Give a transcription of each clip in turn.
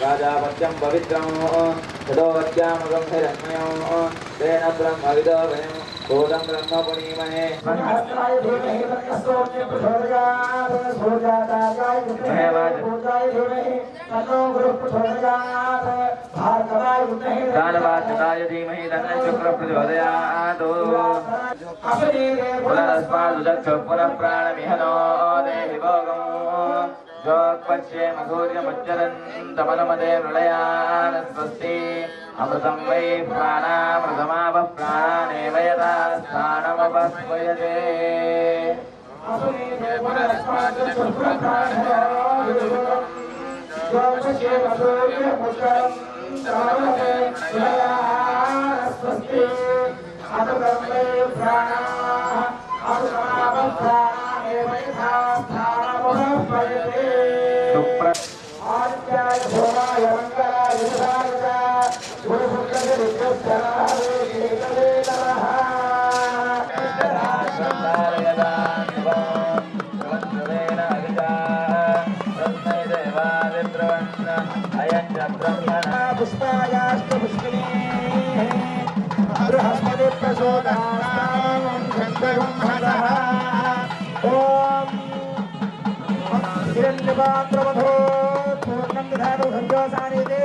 राजापत्यं पवित्रं तदोवत्यामगं हिरण्मयो तेन ब्रह्मविदो वयं भूतं ब्रह्म पुनीमहे सहस्राय धीमहि तन्नस्तोम्य प्रचोदयात् सूर्याताय धीमहि तन्नो गुरुः प्रचोदयात् भार्गवाय विद्महे दानवाच्युताय धीमहि तन्नो शुक्रः प्रचोदयात् पुनरस्मादुदक्षः पुनः प्राणमिहनो देहि भोगम् जोक्पश्येम सूर्यमुच्चरन्तमनुमते मृळयान् स्वस्ति अमृतं वै प्राणामृतमापः प्राणानेव यथा स्थानमपस्मयते पुष्पायास्तु पुष्पिणी बृहस्पति प्रचोदयात् गन्धगुम्हसः ॐ हिरण्यपात्रवधो पूर्णं दधातु सञ्जोसानिते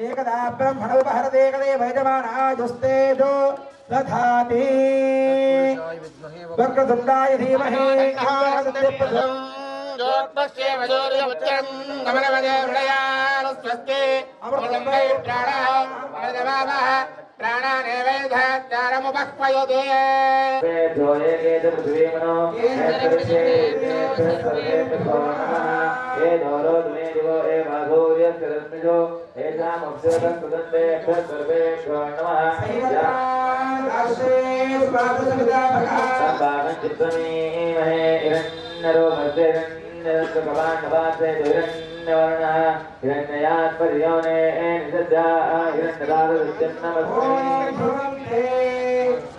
एकदा ब्रह्मणोपहरते एकदे वैजमानाजुस्तेजो दधाति वक्रतुण्डाय धीमहि जोक्पश्येम सूर्यमुच्चरं नमनमदे मृळयान् स्वस्ति अमृतं वै प्राणाः प्राणानेव यथाचारमुपह्वयते हिरण्ययात् पर्योने निषद्धा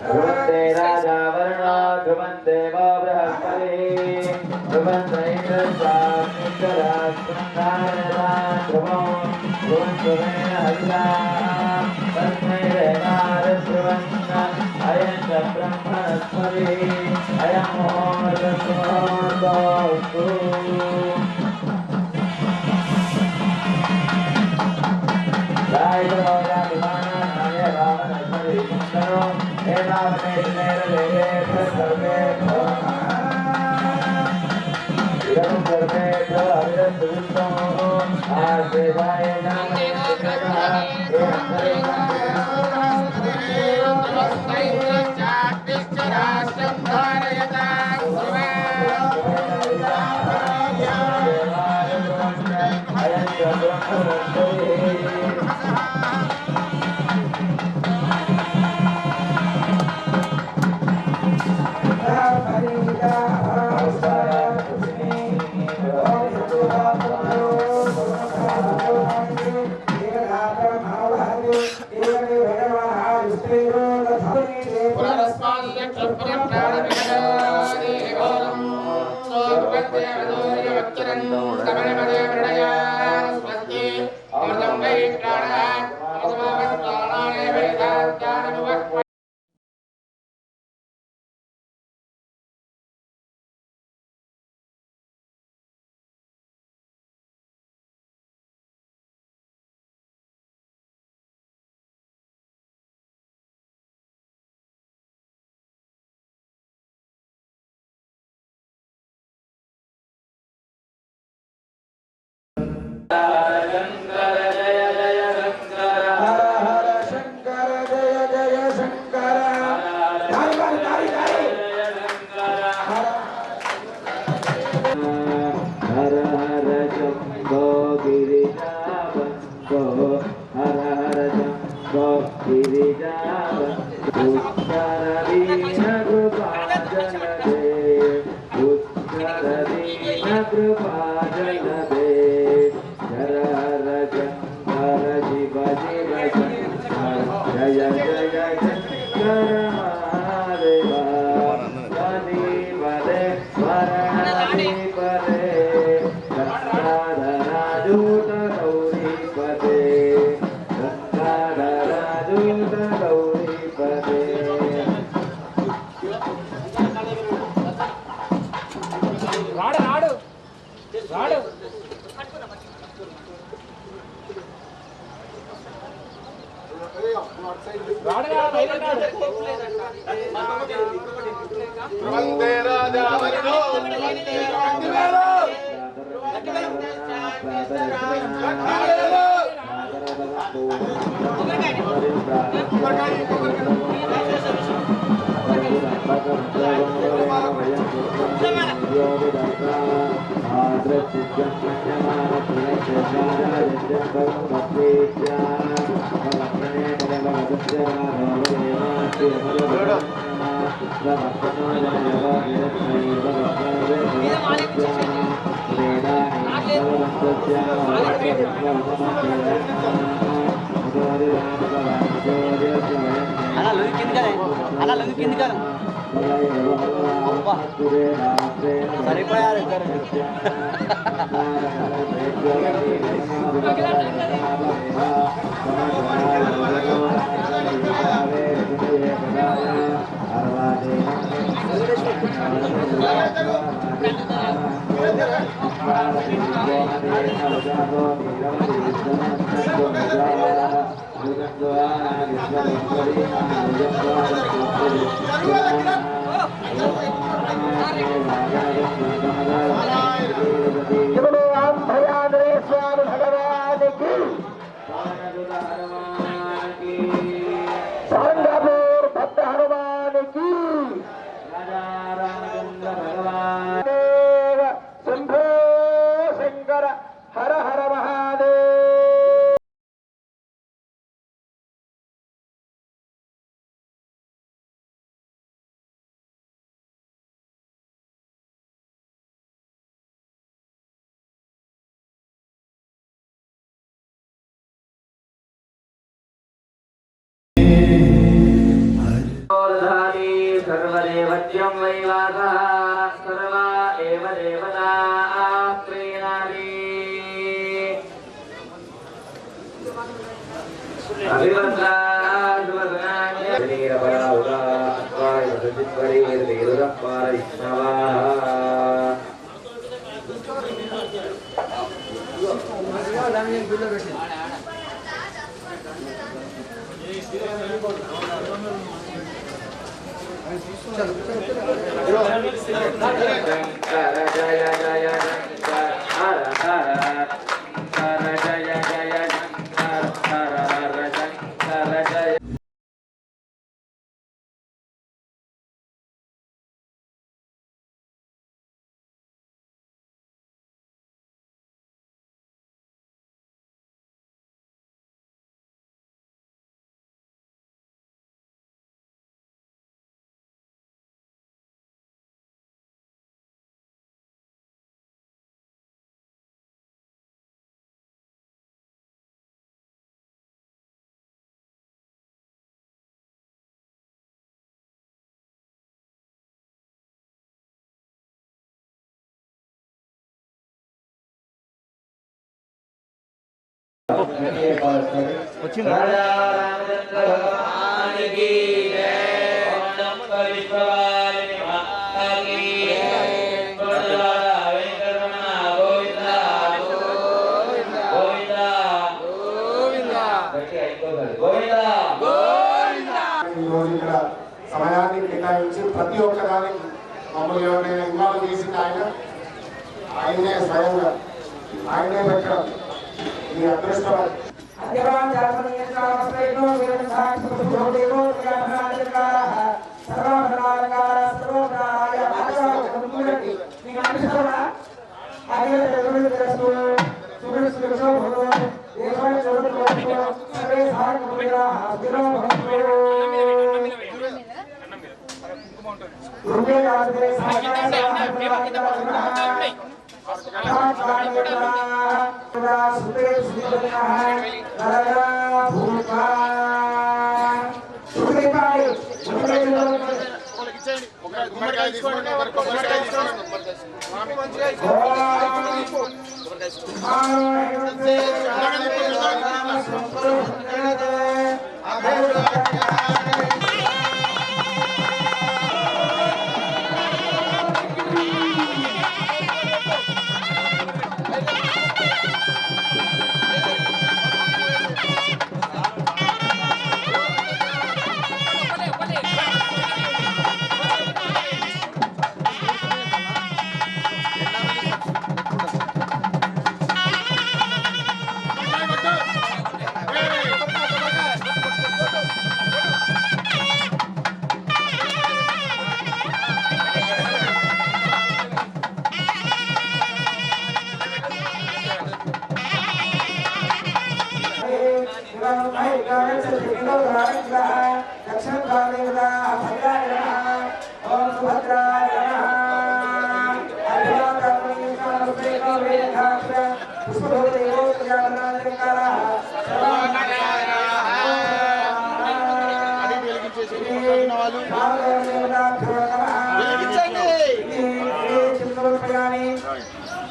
ध्रुवन्ते राजा वर्णो ध्रुवन्ते वो बृहस्पतिः ध्रुवन्ते ध्रुवन्तेन हरिता तस्मै देवाद्रुवन्न अयं च ब्रह्मणस्पतिः अयं मुहूर्तस्तु వందే రాజా వరుణో అలా లొంగి కింది కదా సరిపోయారు सर्वदेवत्यं वैवासः सर्वा एव देवता प्रीणाति अभिवन्द्रा सुवदनान्य नीरपराहुता स्वायवसतित्वरीर्वीरुदः पारविष्णवाः शंकर जय जय शंकर हर हर शंकर जय जय शंकर हर हर शंकर जय राजा रामचंद्र भगवान की जय ओम विश्ववारिणी माता की जय गोविंदा वेंकटरमण गोविंदा गोविंदा गोविंदा गोविंदा गोविंदा ఇక్కడ సమయాన్ని కేటాయించి ప్రతి ఒక్కదానికి మమ్మల్ని ఎవరైనా ఇన్వాల్వ్ చేసింది ఆయనే స్వయంగా ఆయనే పెట్టడం మీ అదృష్టం అధ్యవాన్ జాతమీయ శ్రావస్త్రైనో వీరసాక్షి దేవో త్యాగనాయకాః సర్వభరణాలంకార సర్వభరణాయ ఆచార్యమునిటి మీకు అనిపిస్తుందా ఆగే తెలుగుదరసు సుగుణ సుగుణ భగవ దేవాయ జోడుకోవో సర్వే సారమునిరా హాజిరో భగవో రుగే ఆదే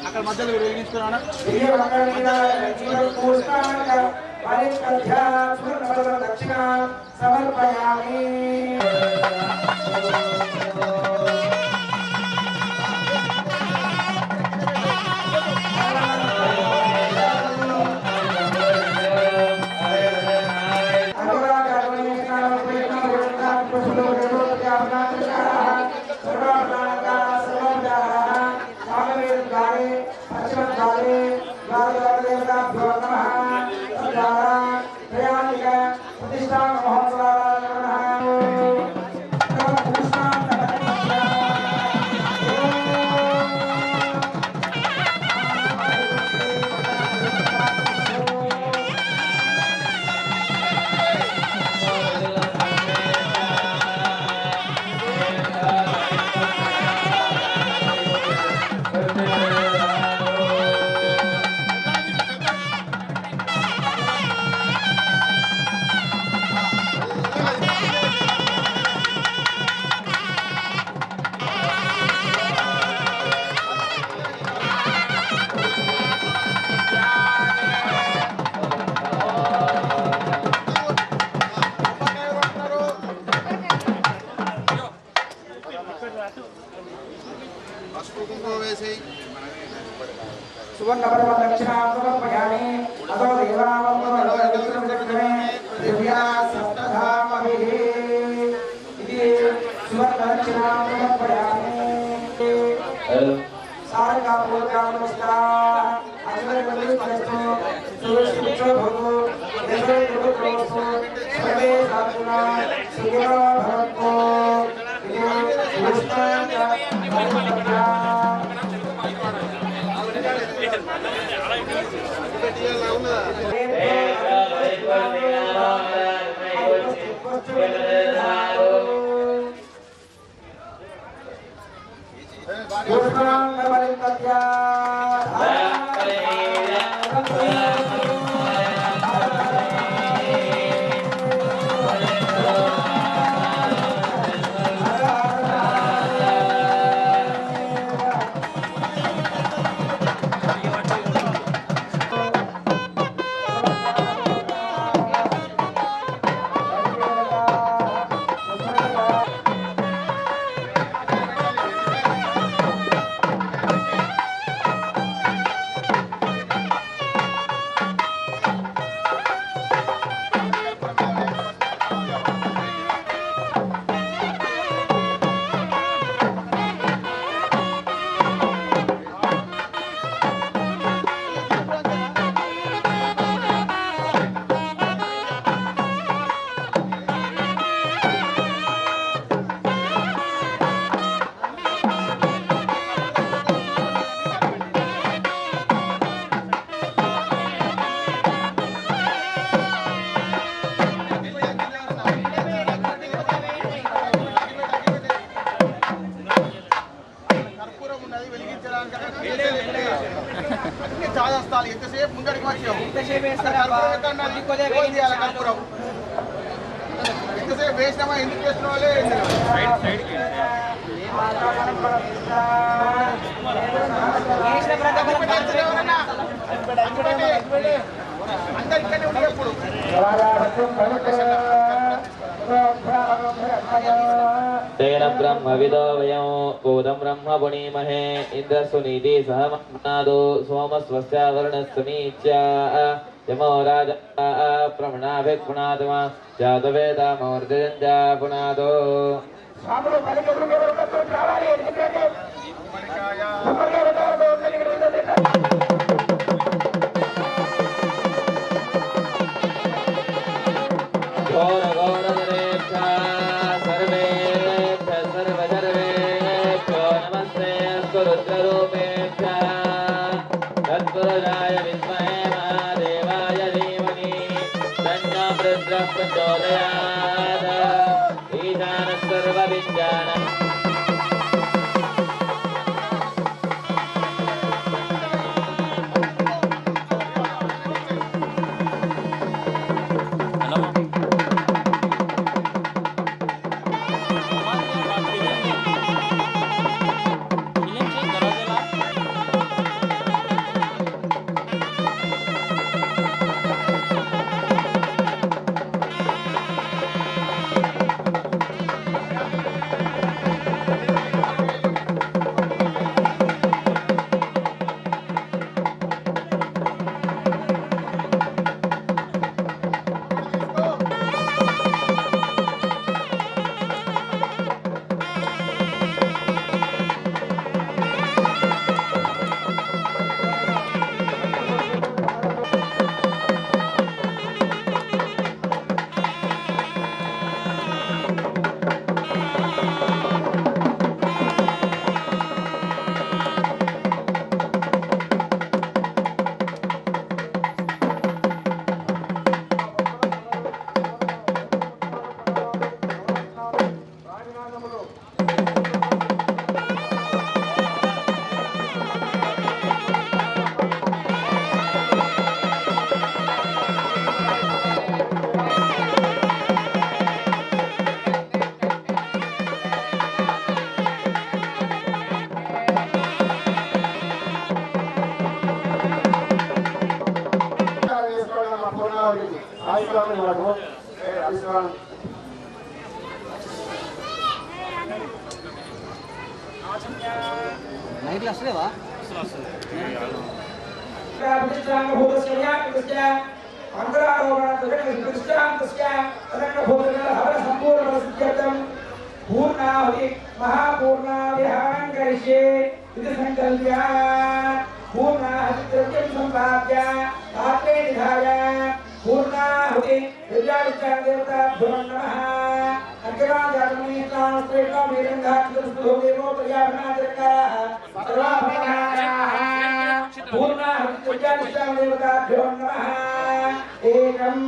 అక్కడ మధ్యలో వెలిగించుకున్నాను దక్షిణ సమర్పయామి సువర్ణపరమ దక్షిణ సమర్పయామి అదో దేవావమే దివ్యా సప్తధామభిః ఇది సువర్ణ దక్షిణ సమర్పయామి సారగా పూర్గా నమస్కారం అజయ వందనస్తు సురక్షితో భవో దేవే దేవతోసు సర్వే సాధునా సుఖినో భవంతు ఇది విష్ణుంచ ఎంతసేపు ముందడికి వచ్చావు ఎంతసేపు వేసినామా ఎందుకు వేసిన వాళ్ళే అందరు ఇక్కడనే ఉండే ఎప్పుడు तेन ब्रह्मविदो वयं पूतं ब्रह्म पुनीमहे इन्द्रसुनीति सहमनादो सोमस्वस्य वर्णस्समीच्या यमो राजा प्रमणाभिपुनात्मा जातवेदामोर्जयञ्जा पुनादो तत्पुरुषाय विद्महे महादेवाय धीमहि तन्नो పూర్ణావళి ఆయుష్కామని వాడు నైట్లో వస్తలేవా पूर्णाहुति महापूर्णाविहारं करिष्ये इति संकल्प्य पूर्णाहुति द्रव्यं संपाद्य पात्रे निधाय पूर्णाहुति विद्याविद्या देवताभ्यो नमः अग्राजातमनीष्टानुष्ठेषा वीरङ्गाक्षरस्तु देवो पर्याभनातिरकाः सर्वाभनायाः पूर्णाहुति विद्याविद्या देवताभ्यो नमः एकम्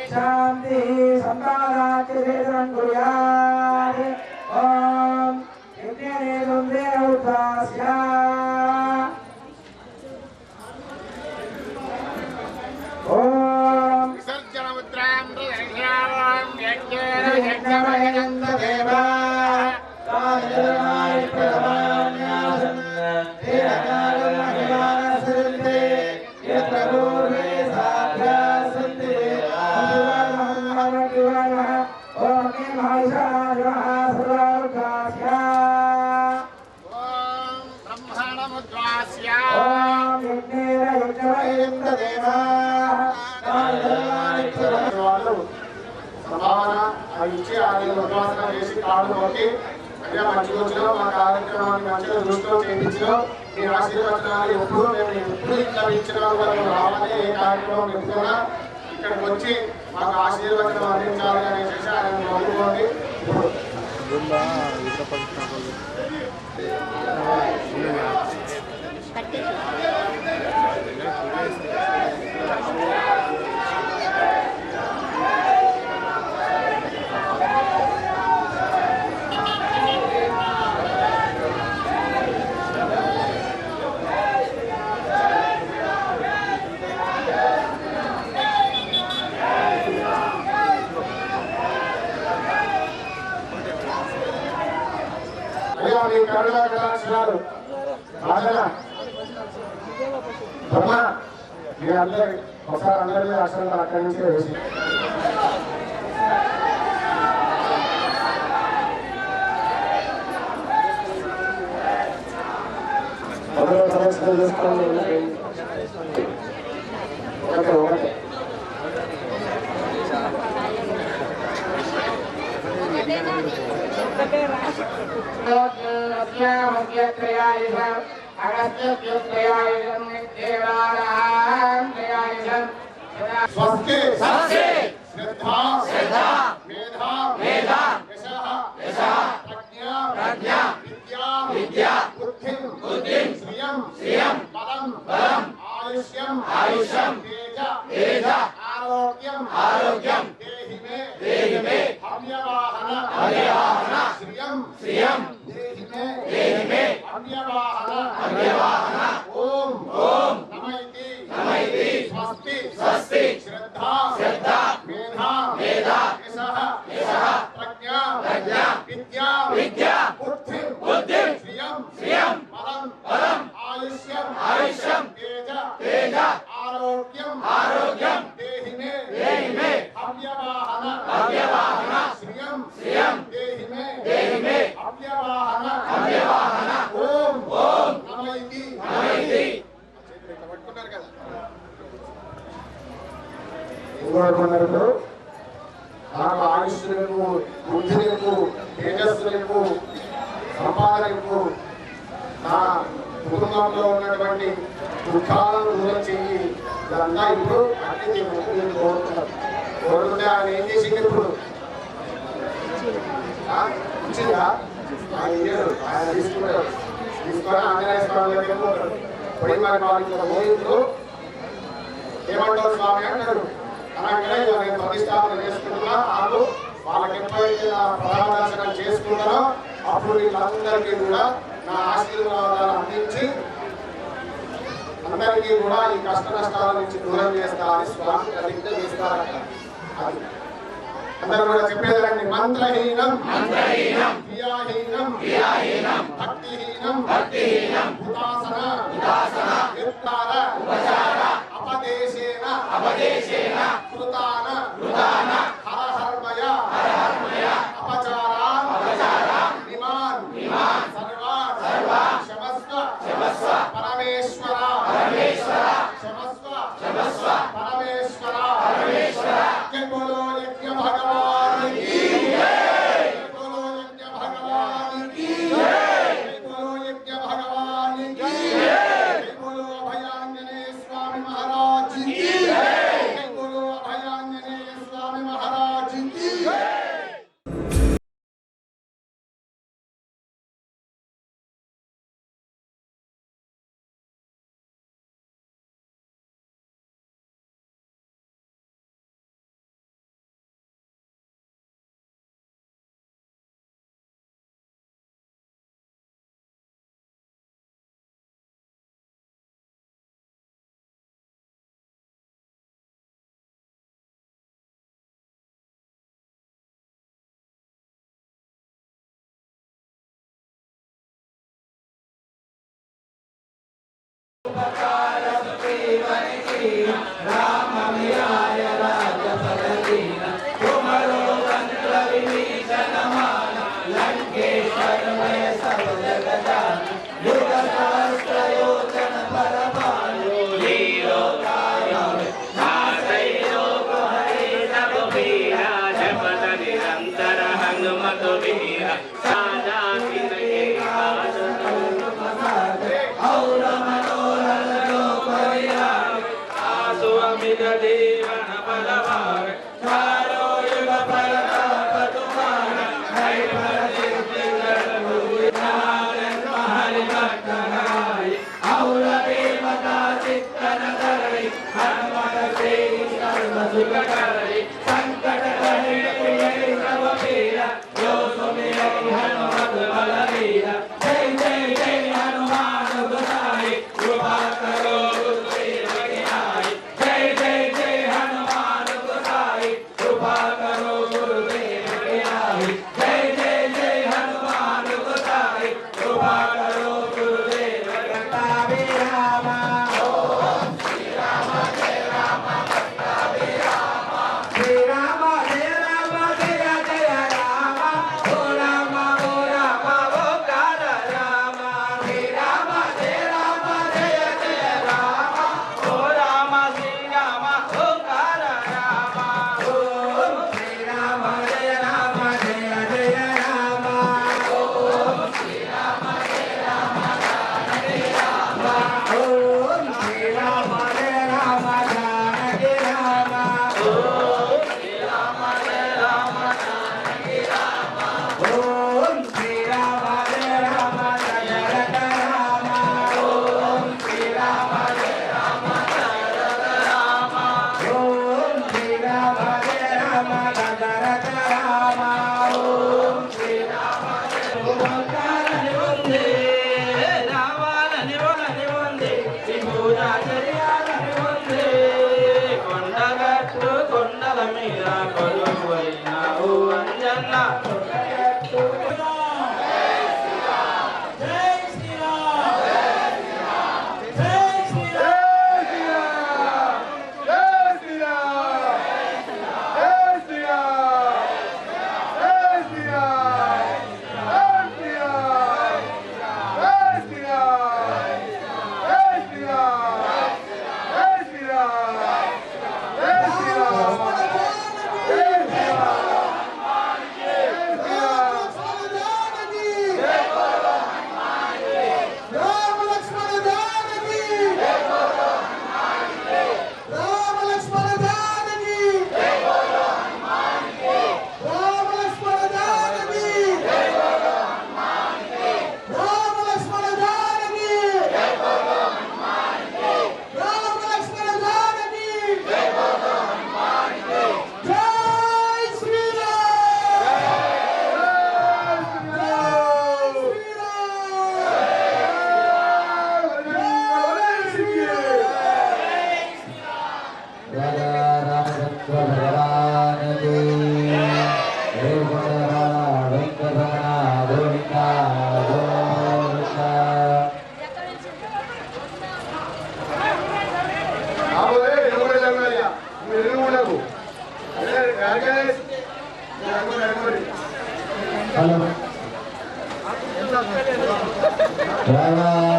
शांति संपादाति वेदनं कुर्यात् ओम यज्ञे वन्दे उपास्या ओम विसर्जनमुद्रां हृदयां यज्ञेन यज्ञमयनन्द देवा कामधर्माय प्रधान्यासन् तेरकालं महिमानसन्ते यत्र पूर्वे साध्यासन्ते ओम मे महाशाय सर्वलोकास्या ओम ब्रह्माणमुद्रास्य ओम यज्ञेन यज्ञमयनन्द देवा कामधर्माय వాళ్ళు సమాన ఇచ్చి ఆయన ఉద్వాసన చేసి కాళ్ళు నొక్కి అంటే మంచిగా వచ్చినా మా కార్యక్రమాన్ని మంచిగా దృష్టిలో చేయించడం మీ ఆశీర్వచనాలు ఎప్పుడు మేము ఎప్పుడు ఇట్లా ఇచ్చిన వరకు రావాలి ఏ కార్యక్రమం ఎప్పుడైనా ఇక్కడికి వచ్చి మాకు ఆశీర్వచనం అందించాలి అనేసి ఆయన నమ్ముకోండి అయ్యా మీ కరుణ కటాక్షాలు రాజన బ్రహ్మ మీ అందరి ఒకసారి అందరి అక్షరాలు అక్కడి నుంచి వేసి మొదలు ప్రదర్శన చేసుకోండి ఒకటి ఒకటి స్వస్తి శ్రద్ధా మేధా యశః ప్రజ్ఞా విద్యా బుద్ధిం శ్రియం బలం ఆయుష్యం తేజ ఆరోగ్యం దేహి మే హవ్యవాహన శ్రియం దేహి మే హవ్యవాహన ఓం నమైతి స్వస్తి శ్రద్ధా మేధా యశః ప్రజ్ఞా విద్యా బుద్ధిం శ్రియం బలం ఆయుష్యం తేజ ఆరోగ్యం దేహి మే హవ్యవాహన శ్రియం దేహి మే హవ్యవాహన ఓం నమైతి పట్టుకున్నారు కదా ఇంకొకరు నాకు ఆయుష్యులకు బుద్ధిలకు తేజస్సులకు సంపాదనకు నా కుటుంబంలో ఉన్నటువంటి దుఃఖాలను దూరం చెయ్యి ఇదంతా ఇప్పుడు అన్ని నేను కోరుతున్నాను కోరుకుంటే ఆయన ఏం చేసింది ఇప్పుడు ఇచ్చిందా ఆయన ఇయ్యడు ఆయన తీసుకుంటాడు తీసుకొని ఆంజనేయ స్వామి దగ్గర పోతాడు పోయి మరి వాళ్ళ పోయిందో ఏమంటారు స్వామి అంటాడు అనగానే నేను ప్రతిష్టాపన చేసుకుంటున్నా నాకు వాళ్ళకి ఎప్పుడైతే నా ప్రధాన దర్శనం చేసుకుంటానో అప్పుడు వీళ్ళందరికీ కూడా నా ఆశీర్వాదాలు అందించి అందరికీ కూడా ఈ కష్ట నష్టాల నుంచి దూరం చేస్తా అని స్వామి ప్రతిజ్ఞ చేస్తారట అది అందరూ కూడా చెప్పేదండి మంత్రహీనం క్రియాహీనం భక్తిహీనం ఉపాసన నిర్ధార అపదేశేన కృతాన హరహర్మయ అపచారా నిమాన్ సర్వాన్ క్షమస్వ పరమేశ్వర క్షమస్వ పరమేశ్వర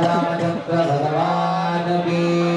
रामचंद्र भगवान की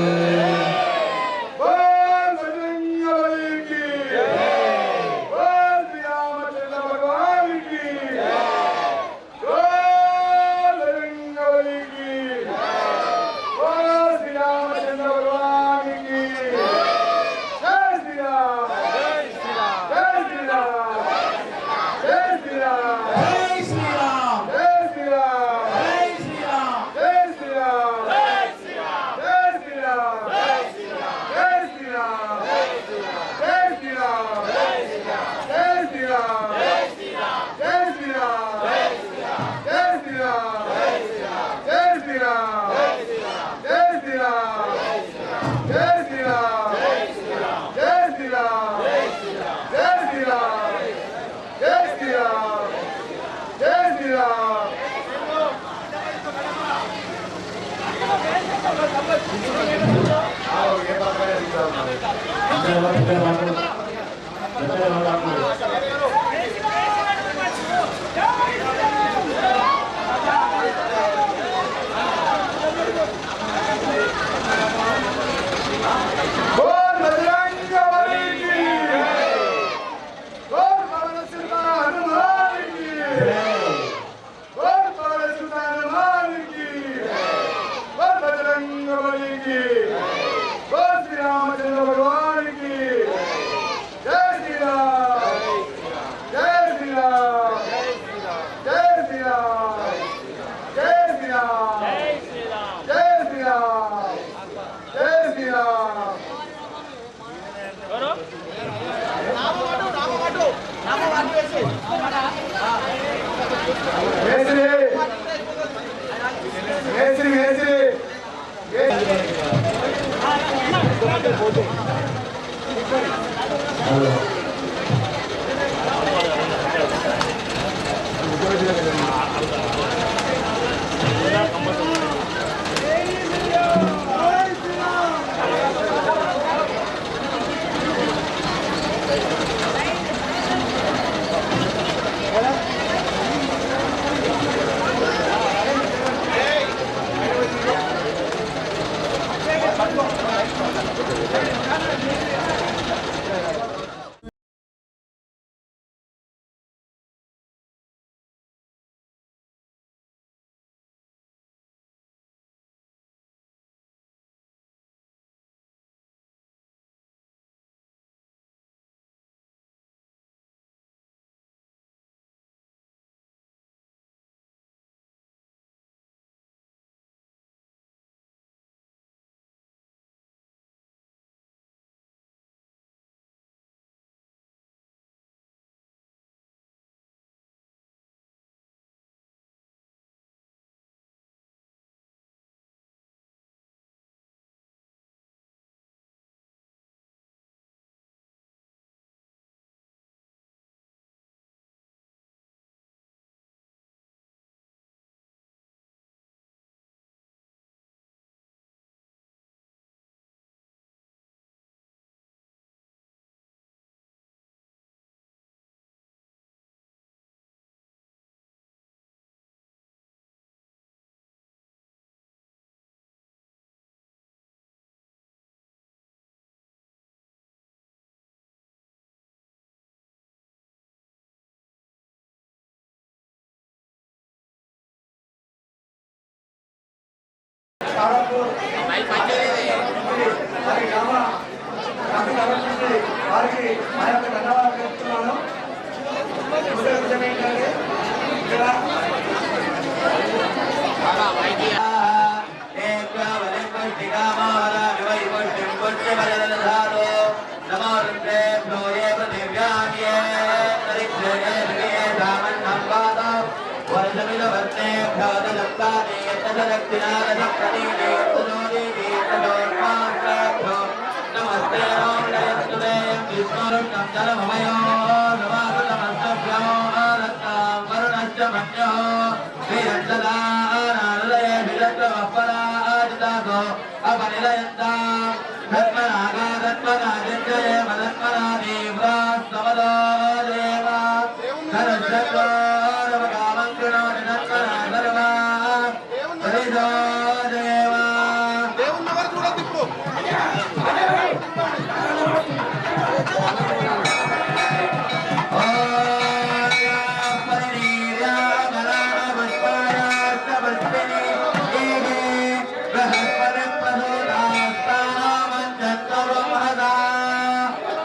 వారికి మా యొక్క ధన్యవాదాలు చెప్తున్నాను.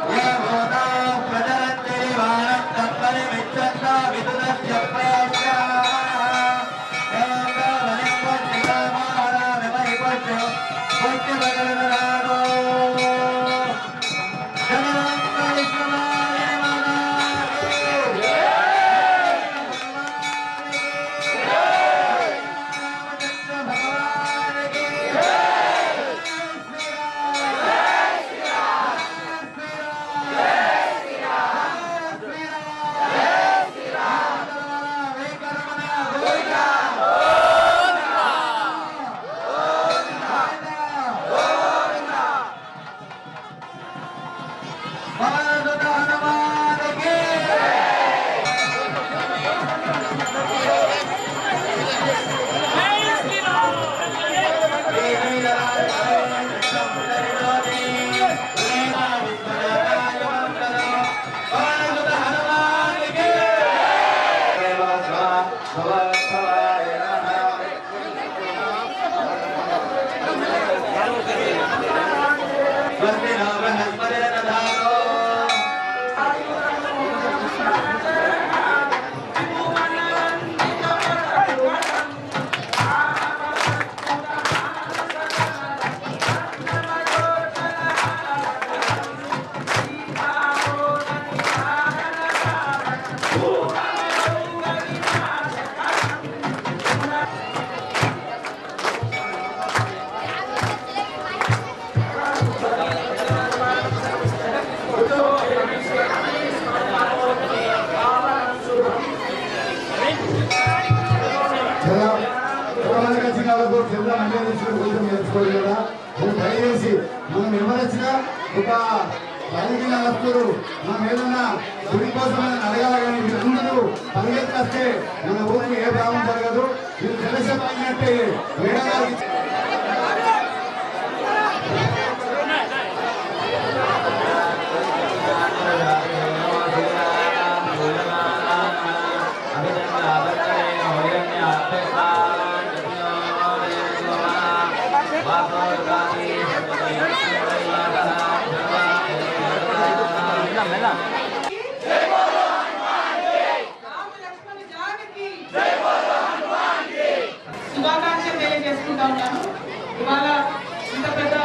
Yeah. ఈశ్వరుడు కోసం నేర్చుకోవాలి కదా. దయచేసి మనం ఎవరొచ్చినా ఒక 5 కిలోల వస్తువులు మనం ఏదన్నా గుడి కోసం అడగాలి, కానీ వీళ్ళందరూ పరిగెత్తి వస్తే మన ఊరికి ఏ భావం జరగదు. వీళ్ళు తెలిసినట్టే వేడగాలి శుభాకాంక్షలు తెలియజేసుకుంటా ఉన్నాను. ఇవాళ ఇంత పెద్ద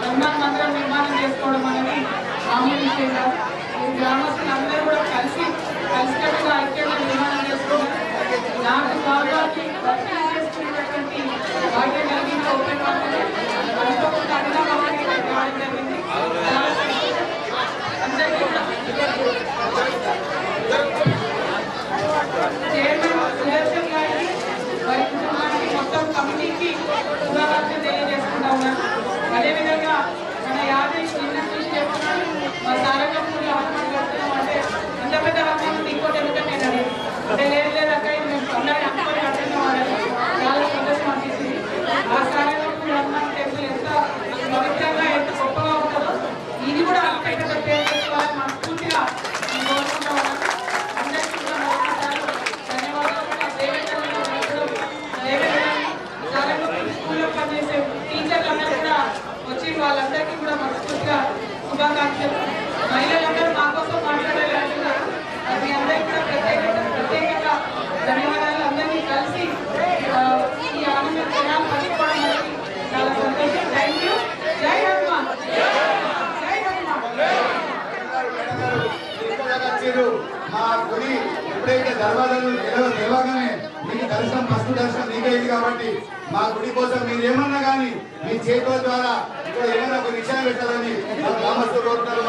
హనుమాన్ మందిరం నిర్మాణం చేసుకోవడం అనేది మామూలు విషయం కాదు. ఈ గ్రామస్తులు అందరూ కూడా కలిసికట్టుగా ఐక్యంగా నిర్మాణం చేసుకున్నారు. నాకు స్వామివారికి దర్శనం చేసుకునేటటువంటి భాగ్యం కలిగింది. ఓపెన్ వాటిని అనుకోకుండా అభినవాన్ని రావడం జరిగింది. చాలా సంతోషం. అందరికీ చైర్మన్ సుదర్శన్ గారికి, వారి కుటుంబానికి, మొత్తం కమిటీకి శుభాకాంక్షలు తెలియజేసుకుంటా ఉన్నాను. అదేవిధంగా మన యాదవ్ నిన్న చూసి చెప్తున్నాను, మా సారంగపూర్లో హనుమాన్ కడుతున్నాం అంటే అంత పెద్ద హనుమాన్ ఇంకోటి ఎందుకంటే నేను అనేది అంటే లేదు అక్కడ మేము అందరినీ అనుకోని కట్టున్నాం అనేది చాలా సంతోషం అనిపించింది. ఆ సారంగపూర్ హనుమాన్ టెంపుల్ ఎంత పవిత్రంగా ఎంత గొప్పగా ఉంటుందో ఇది కూడా అంతే పెద్ద పేరు చేసుకోవాలని మనస్ఫూర్తిగా నేను కోరుకుంటా ఉన్నాను. అందరికీ కూడా మరొకసారి ధన్యవాదాలు. స్కూల్లో పనిచేసే టీచర్లందరూ కూడా వచ్చి వాళ్ళందరికీ కూడా మనస్ఫూర్తిగా శుభాకాంక్షలు. మహిళలందరూ మా కోసం మాట్లాడాలంటున్నారు. మీ అందరికీ కూడా ప్రత్యేకంగా ధన్యవాదాలు. అందరినీ కలిసి ఈ ఆనంద క్షణాలు పంచుకోవడం అనేది చాలా సంతోషం. Thank you. జై హనుమాన్. జై హనుమాన్. మా గుడి ఎప్పుడైతే దర్వాజాలు తెలవగానే మీకు దర్శనం ఫస్ట్ దర్శనం నీకే ఇది కాబట్టి మా గుడి కోసం మీరు ఏమన్నా కానీ మీ చేతుల ద్వారా ఇక్కడ ఏమైనా ఒక విషయం పెట్టాలని మా గ్రామస్తులు కోరుతున్నారు.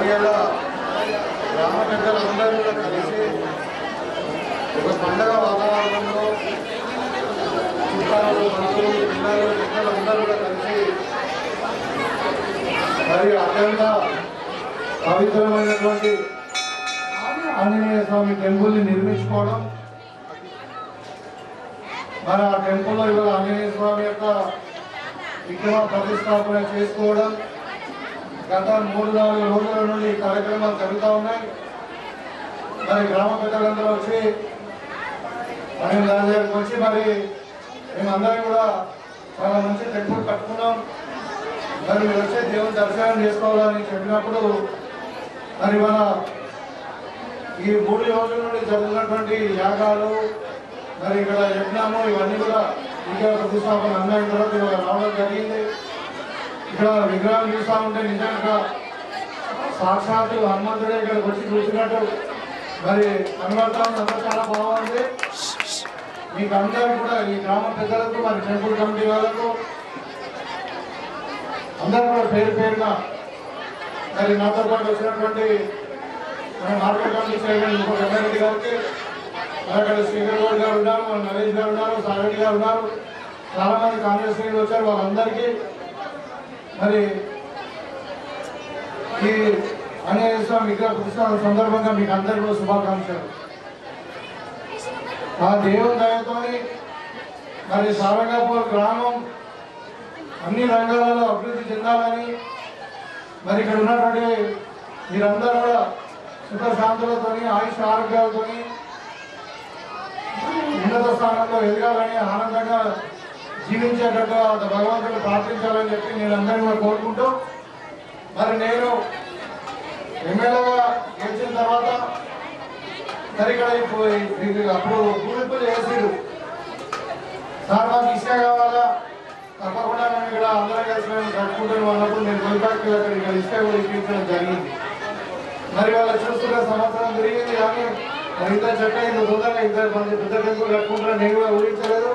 మరి అలా గ్రామ పెద్దలందరూ కూడా కలిసి ఒక పండగ వాతావరణంలో చుట్టాలు బంధువులు పిల్లలు పెద్దలందరూ కూడా కలిసి మరి అత్యంత పవిత్రమైనటువంటి ఆంజనేయ స్వామి టెంపుల్ని నిర్మించుకోవడం, మరి ఆ టెంపుల్లో ఇవాళ ఆంజనేయ స్వామి యొక్క విగ్రహ ప్రతిష్టాపన చేసుకోవడం గత 3-4 రోజుల నుండి కార్యక్రమాలు జరుగుతూ ఉన్నాయి. మరి గ్రామ పెద్దలందరూ వచ్చి మరి దాని దగ్గరికి వచ్చి మరి మేమందరం కూడా చాలా మంచి టెంపుల్ కట్టుకున్నాం, మరి మీరు వచ్చి దేవుని దర్శనం చేసుకోవాలని చెప్పినప్పుడు మరి మన ఈ 3 రోజుల నుండి జరుగుతున్నటువంటి యాగాలు మరి ఇక్కడ యజ్ఞము ఇవన్నీ కూడా విగ్రహ ప్రతిష్టాపన అన్నైన తర్వాత ఇవాళ రావడం జరిగింది. ఇక్కడ విగ్రహం చూస్తూ ఉంటే నిజంగా సాక్షాత్తు హనుమంతుడే ఇక్కడికి వచ్చి చూసినట్టు మరి కనబడతాం. అంతా చాలా బాగుంది. మీకు అందరికీ కూడా ఈ గ్రామ పెద్దలకు మరి టెంపుల్ కమిటీ వాళ్ళకు అందరూ కూడా పేరు పేరుగా మరి నాతో పాటు వచ్చినటువంటి మన మార్కెట్ కమిటీ చైర్మన్ ఇంకో గంగారెడ్డి గారికి, మరి అక్కడ శ్రీధర్ గౌడ్ గారు ఉన్నారు, మన నరేష్ గారు ఉన్నారు, సారెడ్డి గారు ఉన్నారు, చాలా మంది కాంగ్రెస్ లీడర్లు వచ్చారు. వాళ్ళందరికీ మరి ఈ ఆంజనేయ స్వామి విగ్రహ ప్రతిష్టాపన సందర్భంగా మీకు అందరికీ కూడా శుభాకాంక్షలు. ఆ దేవుని దయతోని మరి సారంగాపూర్ గ్రామం అన్ని రంగాలలో అభివృద్ధి చెందాలని, మరి ఇక్కడ ఉన్నటువంటి మీరందరూ కూడా సుఖశాంతులతో ఆయుష్ ఆరోగ్యాలతో ఉన్నత స్థానంలో ఎదగాలని, ఆనందంగా జీవించేటట్టు భగవంతుడు ప్రార్థించాలని చెప్పి నేను అందరినీ కూడా కోరుకుంటూ, మరి నేను ఎమ్మెల్యేగా గెలిచిన తర్వాత మరి ఇక్కడ అప్పుడు పూర్తింపులు చేసిరు సార్, మాకు ఇసుక కావాలా తప్పకుండా మేము ఇక్కడ అందరం కలిసి మేము కట్టుకుంటాను అన్నప్పుడు నేను కొలిపాకి ఇక్కడ ఇసుక కూడా ఇప్పించడం జరిగింది. మరి వాళ్ళు చూస్తున్న సంవత్సరం తిరిగింది కానీ మరి ఇద్దరు చెట్ట ఇంత తొందరగా ఇద్దరు మంది పెద్ద టెంపుల్ కట్టుకుంటారని నేను కూడా ఊహించలేదు.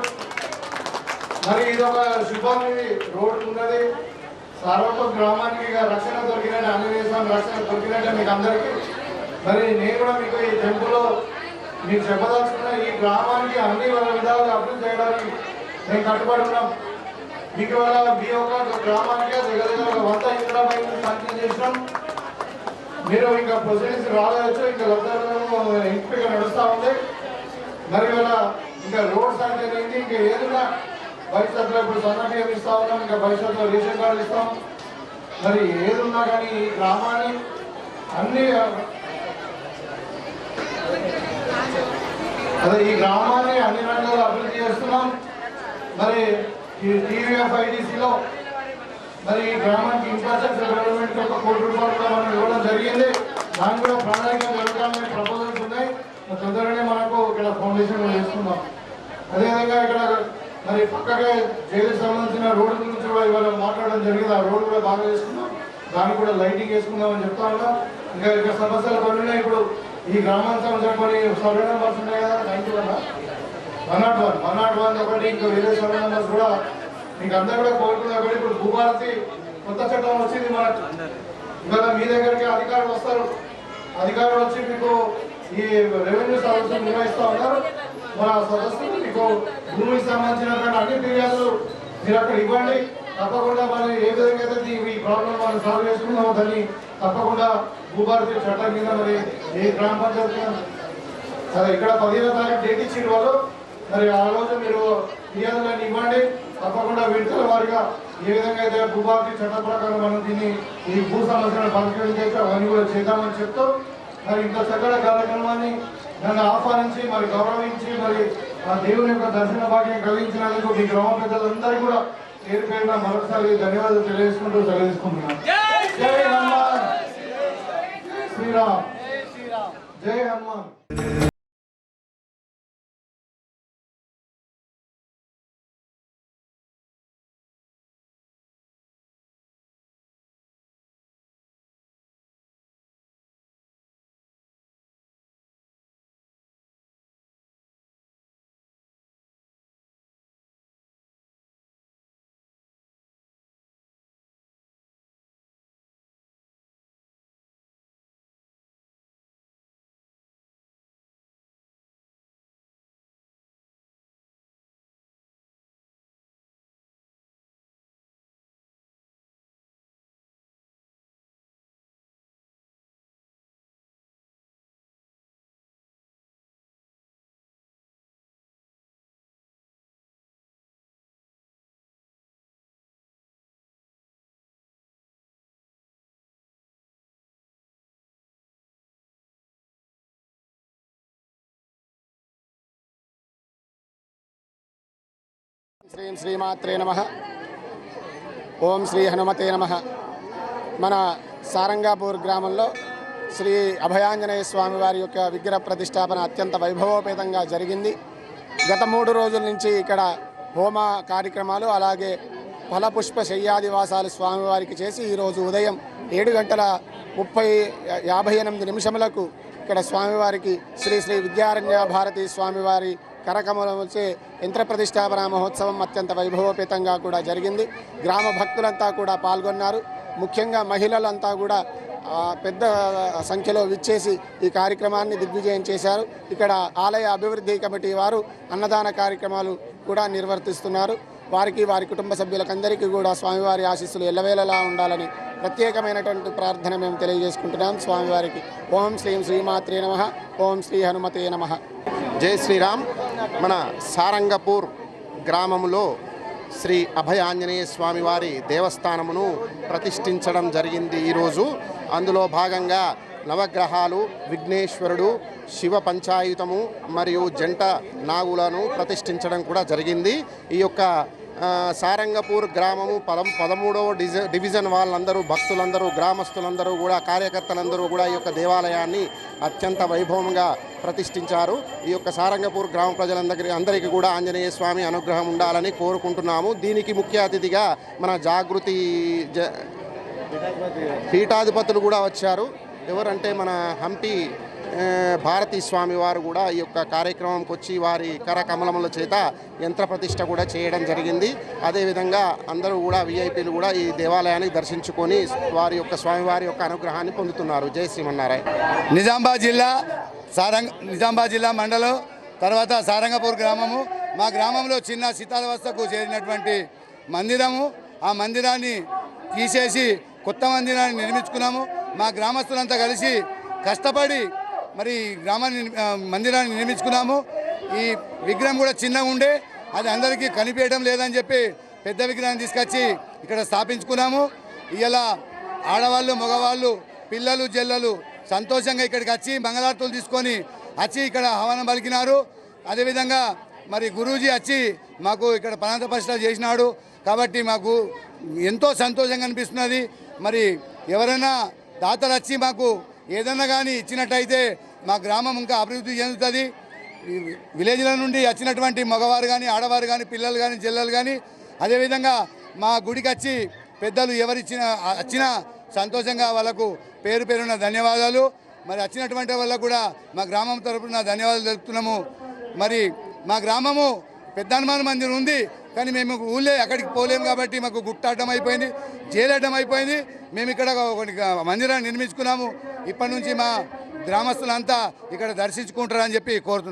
మరి ఇది ఒక శుభాన్ని రోడ్డు ఉన్నది. సార్వత్రిక గ్రామానికి రక్షణ దొరికినట్టు, ఆంజనేయ స్వామి రక్షణ దొరికినట్టే మీకు అందరికీ. మరి నేను కూడా మీకు ఈ టెంపుల్లో మీకు చెప్పదలుచుకున్న ఈ గ్రామానికి అన్ని విధాలుగా అభివృద్ధి చేయడానికి మేము కట్టుబడి ఉన్నాం. మీకు వల్ల మీ యొక్క గ్రామానికి దగ్గర దగ్గర 100 ఎకరాల శాంక్షన్ చేసినాం. మీరు ఇంకా ప్రొసీడింగ్స్ రావచ్చు, ఇంకా లబ్ధాలు ఎంపిక నడుస్తూ ఉంది. మరి ఇవాళ ఇంకా రోడ్ శాంక్షన్ అయింది. ఇంకా ఏదైనా భవిష్యత్తులో ఇప్పుడు సన్నబియ్యం ఇస్తా ఉన్నాం, ఇంకా భవిష్యత్తులో రేషన్ కార్డు ఇస్తాం. మరి ఏదున్నా కానీ ఈ గ్రామాన్ని అన్ని ఈ గ్రామాన్ని అన్ని రంగాల్లో అభివృద్ధి చేస్తున్నాం. మరి ఈ TVFIDCలో మరి ఈ గ్రామానికి ఇన్ఫ్రాస్ట్రక్చర్ డెవలప్మెంట్ ఒక 1 కోటి రూపాయలు కూడా మనం ఇవ్వడం జరిగింది. దానికి కూడా ప్రణాళిక జరగాలని ప్రపోజల్స్ ఉన్నాయి. తొందరగానే మనకు ఇక్కడ ఫౌండేషన్ వేసుకుందాం. అదేవిధంగా ఇక్కడ మరి పక్కగా జైలుకి సంబంధించిన రోడ్డు గురించి కూడా ఇవాళ మాట్లాడడం జరిగింది. ఆ రోడ్డు కూడా బాగా వేసుకుందాం, దానికి కూడా లైటింగ్ వేసుకుందామని చెప్తా ఉన్నాం. ఇంకా ఇక్కడ సమస్యలు కొన్ని ఉన్నాయి. ఇప్పుడు ఈ గ్రామానికి సంబంధించిన కొన్ని సర్వే నెంబర్స్ ఉన్నాయి కదా, 101 ఒకటి, ఇంకా వేరే సర్వే నెంబర్స్ కూడా మీకు అందరూ కూడా కోరుకున్న ఒకటి. ఇప్పుడు భూభారతి కొత్త చట్టం వచ్చింది మనకు. ఇవాళ మీ దగ్గరికి అధికారులు వస్తారు, అధికారులు వచ్చి మీకు ఈ రెవెన్యూ సదస్సులు నిర్వహిస్తూ ఉన్నారు. మన సదస్సులు మీకు భూమికి సంబంధించినటువంటి అన్ని ఫిర్యాదులు మీరు అక్కడ ఇవ్వండి. తప్పకుండా మనం ఏ విధంగా అయితే ఈ ప్రాబ్లం మనం సాల్వ్ చేసుకున్నామో దాన్ని తప్పకుండా భూభారతి చట్టం కింద మరి ఏ గ్రామ పంచాయతీ అదే ఇక్కడ 15వ తారీఖు డేట్ ఇచ్చిన వాళ్ళు మరి ఆ రోజు మీరు ఫిర్యాదులను ఇవ్వండి. తప్పకుండా విడతల వారిగా ఏ విధంగా అయితే భూభారతి చట్ట ప్రకారం మనం దీన్ని ఈ భూ సమస్యలను పరిష్కరించేసి అవన్నీ కూడా చేద్దామని చెప్తూ మరి ఇంత చక్కటి కార్యక్రమాన్ని నన్ను ఆహ్వానించి మరి గౌరవించి మరి ఆ దేవుని యొక్క దర్శన భాగ్యం కలిగించినందుకు మీ గ్రామ పెద్దలందరికీ కూడా పేరు పేరున మరొకసారి ధన్యవాదాలు తెలియజేసుకుంటూ తెలియజేసుకుంటున్నాను. జై హనుమాన్, శ్రీరామ్, జై హనుమాన్. శ్రీమాత్రే నమః. ఓం శ్రీ హనుమతే నమః. మన సారంగాపూర్ గ్రామంలో శ్రీ అభయాంజనేయ స్వామి వారి యొక్క విగ్రహ ప్రతిష్టాపన అత్యంత వైభవోపేతంగా జరిగింది. గత 3 రోజుల నుంచి ఇక్కడ హోమ కార్యక్రమాలు అలాగే ఫలపుష్ప శయ్యాదివాసాలు స్వామివారికి చేసి ఈరోజు ఉదయం 7:58 ఇక్కడ స్వామివారికి శ్రీ శ్రీ విద్యారణ్య భారతీ స్వామివారి కరకమలచే యంత్ర ప్రతిష్టాపన మహోత్సవం అత్యంత వైభవోపేతంగా కూడా జరిగింది. గ్రామ భక్తులంతా కూడా పాల్గొన్నారు. ముఖ్యంగా మహిళలంతా కూడా పెద్ద సంఖ్యలో విచ్చేసి ఈ కార్యక్రమాన్ని దిగ్విజయం చేశారు. ఇక్కడ ఆలయ అభివృద్ధి కమిటీ వారు అన్నదాన కార్యక్రమాలు కూడా నిర్వర్తిస్తున్నారు. వారికి వారి కుటుంబ సభ్యులకందరికీ కూడా స్వామివారి ఆశీస్సులు ఎల్లవేళలా ఉండాలని ప్రత్యేకమైనటువంటి ప్రార్థన మేము తెలియజేసుకుంటున్నాం స్వామివారికి. ఓం శ్రీమాత్రే నమః. ఓం శ్రీ హనుమతే నమః. జై శ్రీరామ్. మన సారంగపూర్ గ్రామంలో శ్రీ అభయాంజనేయ స్వామి వారి దేవస్థానమును ప్రతిష్ఠించడం జరిగింది ఈరోజు. అందులో భాగంగా నవగ్రహాలు, విఘ్నేశ్వరుడు, శివ పంచాయుతము మరియు జంట నాగులను ప్రతిష్ఠించడం కూడా జరిగింది. ఈ యొక్క సారంగపూర్ గ్రామము 13వ డివిజన్ వాళ్ళందరూ, భక్తులందరూ, గ్రామస్తులందరూ కూడా, కార్యకర్తలందరూ కూడా ఈ యొక్క దేవాలయాన్ని అత్యంత వైభవంగా ప్రతిష్ఠించారు. ఈ యొక్క సారంగపూర్ గ్రామ ప్రజలందరికీ కూడా ఆంజనేయ స్వామి అనుగ్రహం ఉండాలని కోరుకుంటున్నాము. దీనికి ముఖ్య అతిథిగా మన జాగృతి పీఠాధిపతులు కూడా వచ్చారు. ఎవరంటే మన హంపి భారతీ స్వామి వారు కూడా ఈ యొక్క కార్యక్రమంకి వచ్చి వారి కరకమలముల చేత యంత్ర ప్రతిష్ఠ కూడా చేయడం జరిగింది. అదేవిధంగా అందరూ కూడా విఐపీలు కూడా ఈ దేవాలయాన్ని దర్శించుకొని వారి యొక్క స్వామివారి యొక్క అనుగ్రహాన్ని పొందుతున్నారు. జై శ్రీమన్నారాయణ. నిజామాబాద్ జిల్లా మండలం తర్వాత సారంగపూర్ గ్రామము. మా గ్రామంలో చిన్న శిథిలావస్థకు చేరినటువంటి మందిరము. ఆ మందిరాన్ని తీసేసి కొత్త మందిరాన్ని నిర్మించుకున్నాము. మా గ్రామస్తులంతా కలిసి కష్టపడి మరి మందిరాన్ని నిర్మించుకున్నాము. ఈ విగ్రహం కూడా చిన్నగా ఉండే అది అందరికీ కనిపించడం లేదని చెప్పి పెద్ద విగ్రహాన్ని తీసుకొచ్చి ఇక్కడ స్థాపించుకున్నాము. ఇలా ఆడవాళ్ళు, మగవాళ్ళు, పిల్లలు, జల్లలు సంతోషంగా ఇక్కడికి వచ్చి మంగళారతులు తీసుకొని వచ్చి ఇక్కడ ఆహ్వానం పలికినారు. అదేవిధంగా మరి గురూజీ వచ్చి మాకు ఇక్కడ ప్రాంత పరిశీలన చేసినాడు. కాబట్టి మాకు ఎంతో సంతోషంగా అనిపిస్తున్నది. మరి ఎవరైనా దాతలు వచ్చి మాకు ఏదన్నా కానీ ఇచ్చినట్టయితే మా గ్రామం ఇంకా అభివృద్ధి చెందుతుంది. విలేజ్ల నుండి వచ్చినటువంటి మగవారు కానీ, ఆడవారు కానీ, పిల్లలు కానీ, జిల్లలు కానీ, అదేవిధంగా మా గుడికి వచ్చి పెద్దలు వచ్చినా సంతోషంగా వాళ్ళకు పేరున ధన్యవాదాలు. మరి వచ్చినటువంటి వాళ్ళకు కూడా మా గ్రామం తరపున ధన్యవాదాలు తెలుపుతున్నాము. మరి మా గ్రామము పెద్ద హనుమాన్ మందిరం ఉంది, కానీ మేము ఊళ్ళో ఎక్కడికి పోలేము కాబట్టి మాకు గుట్టాటం అయిపోయింది, జైలడ్డం అయిపోయింది. మేము ఇక్కడ మందిరాన్ని నిర్మించుకున్నాము. ఇప్పటి నుంచి మా గ్రామస్తులంతా ఇక్కడ దర్శించుకుంటారని చెప్పి కోరుతున్నాం.